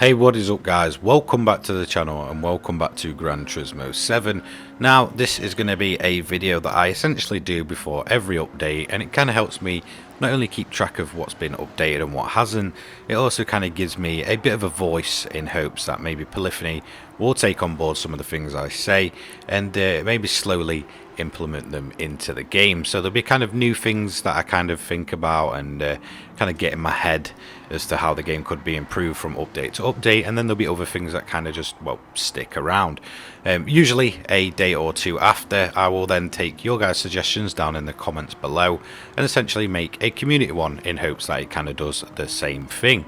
Hey, what is up guys? Welcome back to the channel and welcome back to Gran Turismo 7. Now this is going to be a video that I essentially do before every update, and it kind of helps me not only keep track of what's been updated and what hasn't, it also kind of gives me a bit of a voice in hopes that maybe Polyphony will take on board some of the things I say and maybe slowly implement them into the game. So there'll be kind of new things that I kind of think about and kind of get in my head as to how the game could be improved from update to update, and then there'll be other things that kind of just, well, stick around. Usually a day or two after, I will then take your guys' suggestions down in the comments below and essentially make a community one in hopes that it kind of does the same thing.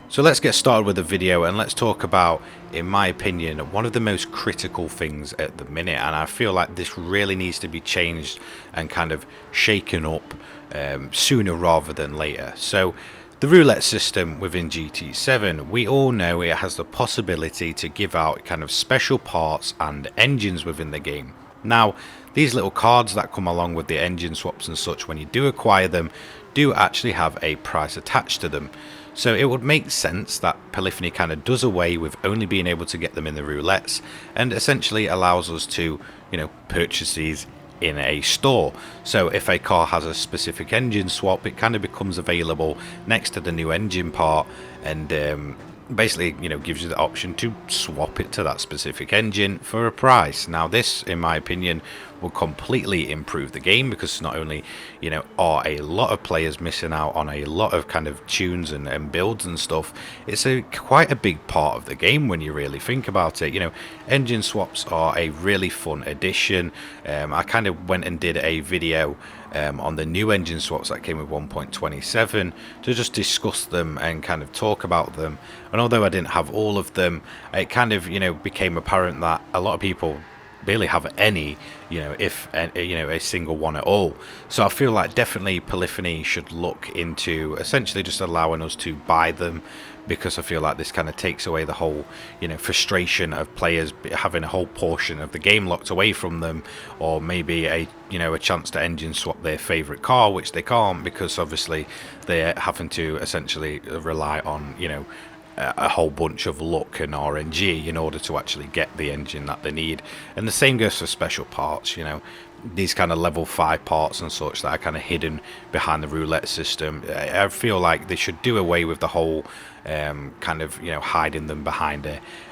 So let's get started with the video and let's talk about, in my opinion, one of the most critical things at the minute, and I feel like this really needs to be changed and kind of shaken up sooner rather than later. So the roulette system within GT7, we all know it has the possibility to give out kind of special parts and engines within the game. Now, these little cards that come along with the engine swaps and such, when you do acquire them, do actually have a price attached to them. So it would make sense that Polyphony kind of does away with only being able to get them in the roulettes and essentially allows us to, purchase these in a store. So if a car has a specific engine swap, it kind of becomes available next to the new engine part, and basically gives you the option to swap it to that specific engine for a price. Now this, in my opinion, will completely improve the game, because not only are a lot of players missing out on a lot of kind of tunes and builds and stuff, it's quite a big part of the game when you really think about it. Engine swaps are a really fun addition. I kind of went and did a video on the new engine swaps that came with 1.27 to just discuss them and kind of talk about them, and although I didn't have all of them, it kind of became apparent that a lot of people barely have any, if a single one at all. So I feel like definitely Polyphony should look into essentially just allowing us to buy them, because I feel like this kind of takes away the whole frustration of players having a whole portion of the game locked away from them, or maybe a chance to engine swap their favorite car, which they can't because obviously they're having to essentially rely on a whole bunch of luck and RNG in order to actually get the engine that they need. And the same goes for special parts, these kind of level 5 parts and such that are kind of hidden behind the roulette system. I feel like they should do away with the whole kind of hiding them behind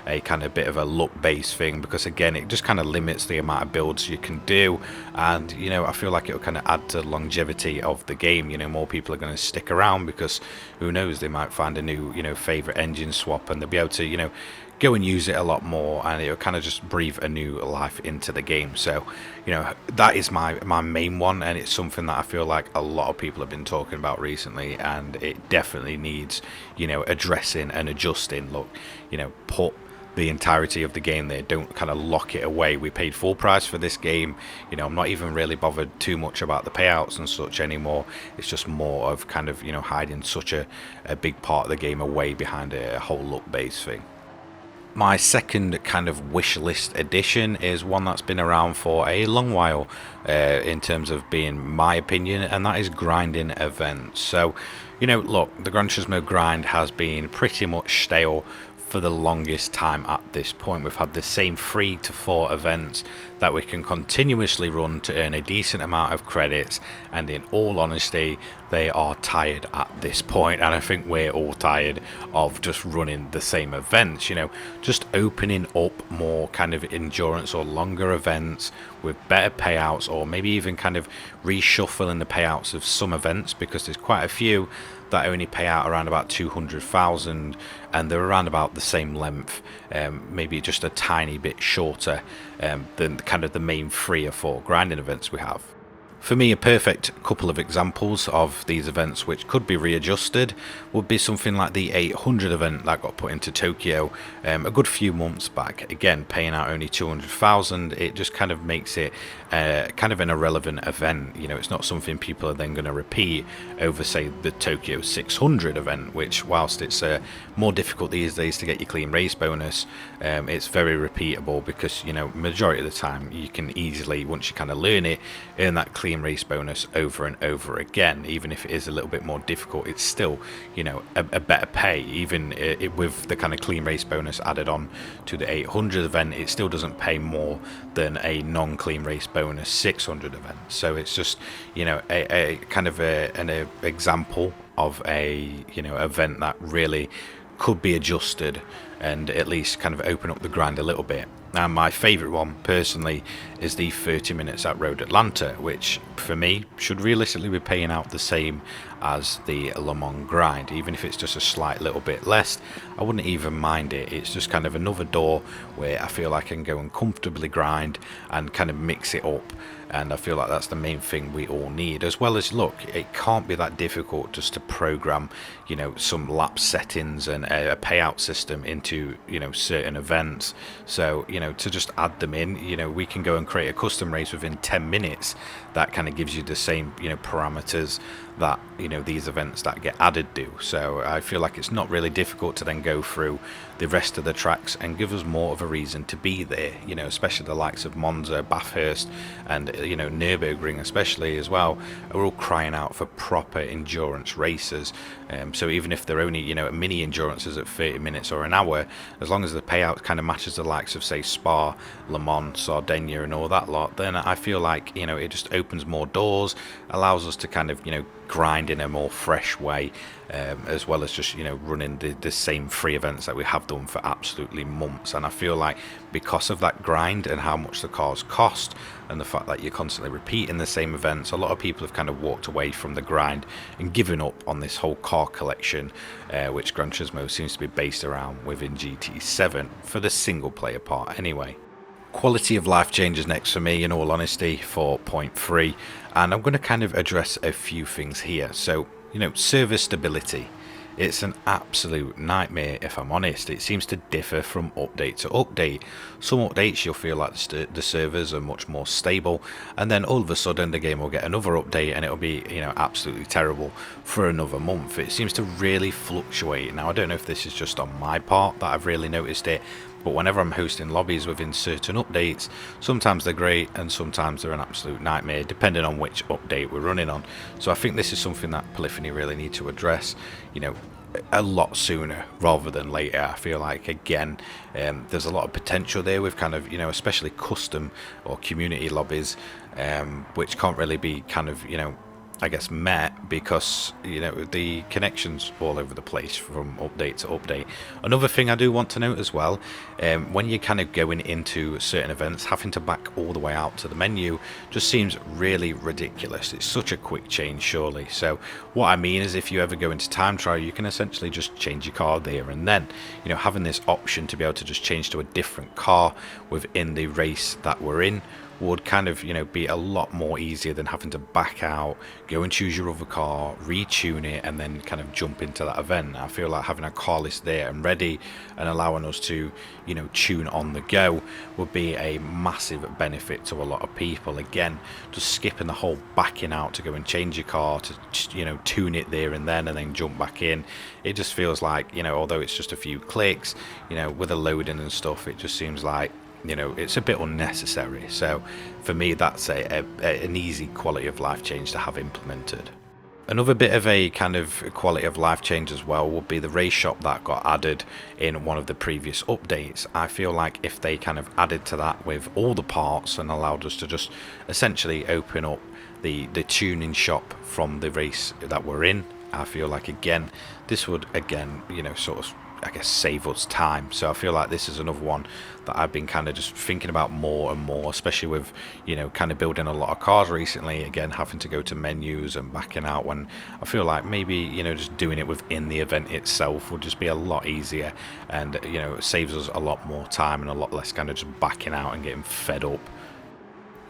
a kind of bit of a luck based thing, because again it just kind of limits the amount of builds you can do, and I feel like it'll kind of add to the longevity of the game. More people are going to stick around because who knows, they might find a new favorite engine swap and they'll be able to go and use it a lot more, and it'll kind of just breathe a new life into the game. So that is my main one, and it's something that I feel like a lot of people have been talking about recently, and it definitely needs addressing and adjusting. Look, put the entirety of the game there, don't kind of lock it away. We paid full price for this game. I'm not even really bothered too much about the payouts and such anymore. It's just more of kind of hiding such a big part of the game away behind a whole luck based thing. My second kind of wish list edition is one that's been around for a long while in terms of being my opinion, and that is grinding events. So look, the Gran Turismo grind has been pretty much stale for the longest time at this point. We've had the same 3 to 4 events that we can continuously run to earn a decent amount of credits, and in all honesty they are tired at this point, and I think we're all tired of just running the same events. Just opening up more kind of endurance or longer events with better payouts, or maybe even kind of reshuffling the payouts of some events, because there's quite a few that only pay out around about 200,000, and they're around about the same length, maybe just a tiny bit shorter than kind of the main 3 or 4 grinding events we have. For me, a perfect couple of examples of these events which could be readjusted would be something like the 800 event that got put into Tokyo a good few months back. Again, paying out only 200,000, it just kind of makes it kind of an irrelevant event. It's not something people are then going to repeat over, say, the Tokyo 600 event, which, whilst it's more difficult these days to get your clean race bonus, it's very repeatable, because majority of the time you can easily, once you kind of learn it, earn that clean clean race bonus over and over again. Even if it is a little bit more difficult, it's still, you know, a better pay. Even with the kind of clean race bonus added on to the 800 event, it still doesn't pay more than a non-clean race bonus 600 event. So it's just, you know, a kind of an example of a, you know, event that really could be adjusted and at least kind of open up the grind a little bit. And my favourite one personally is the 30 minutes at Road Atlanta, which for me should realistically be paying out the same as the Le Mans grind. Even if it's just a slight little bit less, I wouldn't even mind it. It's just kind of another door where I feel like I can go and comfortably grind and kind of mix it up. And I feel like that's the main thing we all need, as well as, look, it can't be that difficult just to program, you know, some lap settings and a payout system into, you know, certain events. So, you know, to just add them in, you know, we can go and create a custom race within 10 minutes that kind of gives you the same, you know, parameters that, you know, these events that get added do. So I feel like it's not really difficult to then go through the rest of the tracks and give us more of a reason to be there, you know, especially the likes of Monza, Bathurst, and, you know, Nürburgring especially as well, are all crying out for proper endurance races. So even if they're only, you know, mini endurances at 30 minutes or an hour, as long as the payout kind of matches the likes of, say, Spa, Le Mans, Sardinia and all that lot, then I feel like, you know, it just opens more doors, allows us to kind of, you know, grind in a more fresh way, as well as just, you know, running the same free events that we have done for absolutely months. And I feel like because of that grind and how much the cars cost and the fact that you're constantly repeating the same events, a lot of people have kind of walked away from the grind and given up on this whole car collection, which Gran Turismo seems to be based around within GT7 for the single player part anyway. Quality of life changes next for me, in all honesty, for point 3, and I'm going to kind of address a few things here. So, you know, server stability, it's an absolute nightmare if I'm honest. It seems to differ from update to update. Some updates you'll feel like the servers are much more stable, and then all of a sudden the game will get another update and it'll be, you know, absolutely terrible for another month. It seems to really fluctuate. Now I don't know if this is just on my part that I've really noticed it, but whenever I'm hosting lobbies within certain updates, sometimes they're great and sometimes they're an absolute nightmare, depending on which update we're running on. So I think this is something that Polyphony really need to address, you know, a lot sooner rather than later. I feel like, again, there's a lot of potential there with kind of, you know, especially custom or community lobbies, which can't really be kind of, you know, I guess met because, you know, the connections all over the place from update to update. Another thing I do want to note as well, when you're kind of going into certain events, having to back all the way out to the menu just seems really ridiculous. It's such a quick change, surely. So what I mean is, if you ever go into time trial, you can essentially just change your car there and then. You know, having this option to be able to just change to a different car within the race that we're in would kind of, you know, be a lot more easier than having to back out, go and choose your other car, retune it, and then kind of jump into that event. I feel like having a car list there and ready and allowing us to, you know, tune on the go would be a massive benefit to a lot of people. Again, just skipping the whole backing out to go and change your car to, you know, tune it there and then jump back in. It just feels like, you know, although it's just a few clicks, you know, with the loading and stuff, it just seems like, you know, it's a bit unnecessary. So for me, that's an easy quality of life change to have implemented. Another bit of a kind of quality of life change as well would be the race shop that got added in one of the previous updates. I feel like if they kind of added to that with all the parts and allowed us to just essentially open up the tuning shop from the race that we're in, I feel like, again, this would, again, you know, sort of, I guess, save us time. So I feel like this is another one that I've been kind of just thinking about more and more, especially with, you know, kind of building a lot of cars recently, again, having to go to menus and backing out, when I feel like maybe, you know, just doing it within the event itself would just be a lot easier, and, you know, it saves us a lot more time and a lot less kind of just backing out and getting fed up.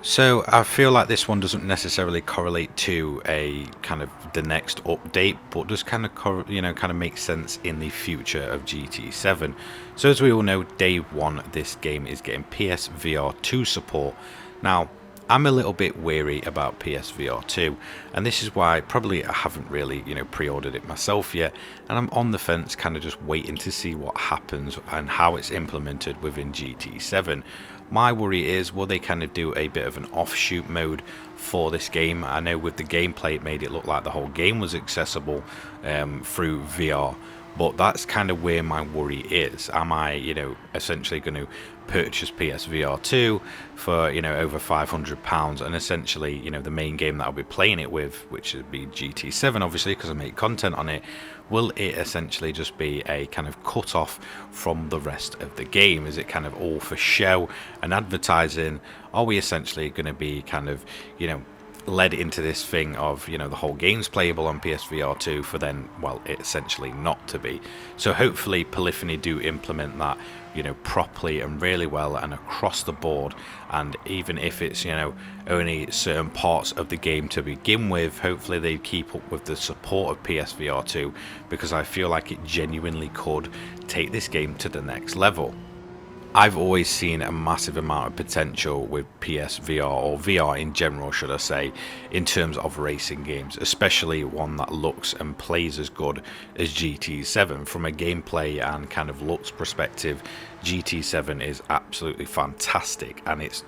So I feel like this one doesn't necessarily correlate to a kind of the next update, but does kind of kind of make sense in the future of GT7. So as we all know, day one, this game is getting PSVR 2 support. Now, I'm a little bit weary about PSVR 2, and this is why probably I haven't really, pre-ordered it myself yet, and I'm on the fence, kind of just waiting to see what happens and how it's implemented within GT7. My worry is, will they kind of do a bit of an offshoot mode for this game? I know with the gameplay it made it look like the whole game was accessible through VR, but that's kind of where my worry is. Am I, essentially going to purchase PSVR 2 for, over £500, and essentially, the main game that I'll be playing it with, which would be GT7, obviously, because I make content on it, will it essentially just be a kind of cut off from the rest of the game? Is it kind of all for show and advertising? Are we essentially going to be kind of, led into this thing of, the whole game's playable on PSVR 2 for then, well, it essentially not to be? So hopefully Polyphony do implement that, properly and really well and across the board, and even if it's, only certain parts of the game to begin with, hopefully they keep up with the support of PSVR 2, because I feel like it genuinely could take this game to the next level. I've always seen a massive amount of potential with PSVR, or VR in general should I say, in terms of racing games, especially one that looks and plays as good as GT7. From a gameplay and kind of looks perspective, GT7 is absolutely fantastic, and it's,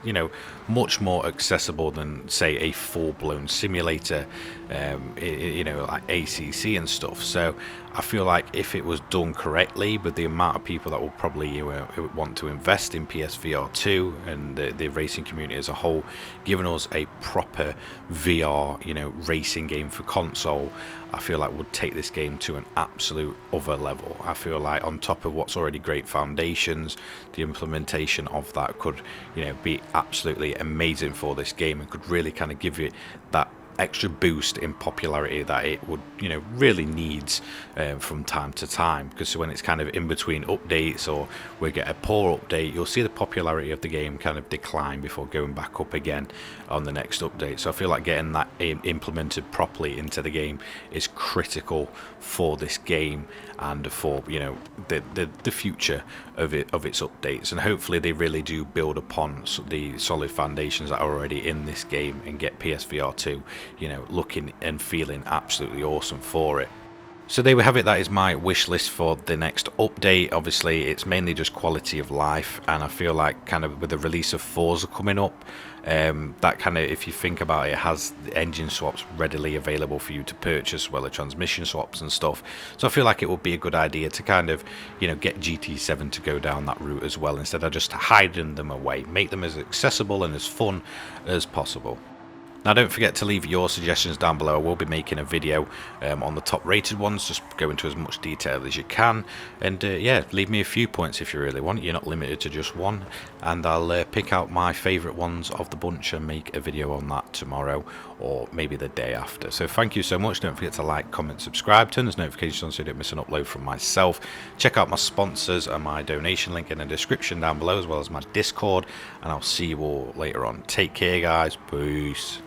much more accessible than say a full-blown simulator, like ACC and stuff. So I feel like if it was done correctly, with the amount of people that will probably want to invest in PSVR 2 and the racing community as a whole, giving us a proper VR, racing game for console, I feel like would take this game to an absolute other level. I feel like on top of what's already great foundations, the implementation of that could, be absolutely amazing for this game, and could really kind of give it that extra boost in popularity that it would, really needs from time to time. Because when it's kind of in between updates, or we get a poor update, you'll see the popularity of the game kind of decline before going back up again on the next update. So I feel like getting that implemented properly into the game is critical for this game and for, the future of its updates. And hopefully they really do build upon the solid foundations that are already in this game and get PSVR 2, looking and feeling absolutely awesome for it. So there we have it. That is my wish list for the next update. Obviously it's mainly just quality of life, and I feel like kind of with the release of Forza coming up, that kind of, if you think about it, has the engine swaps readily available for you to purchase, well, the transmission swaps and stuff. So I feel like it would be a good idea to kind of, get GT7 to go down that route as well, instead of just hiding them away. Make them as accessible and as fun as possible. Now don't forget to leave your suggestions down below. I will be making a video on the top rated ones, just go into as much detail as you can, and yeah, leave me a few points if you really want. You're not limited to just one, and I'll pick out my favourite ones of the bunch and make a video on that tomorrow, or maybe the day after. So thank you so much. Don't forget to like, comment, subscribe, turn those notifications on so you don't miss an upload from myself. Check out my sponsors and my donation link in the description down below, as well as my Discord, and I'll see you all later on. Take care guys, peace.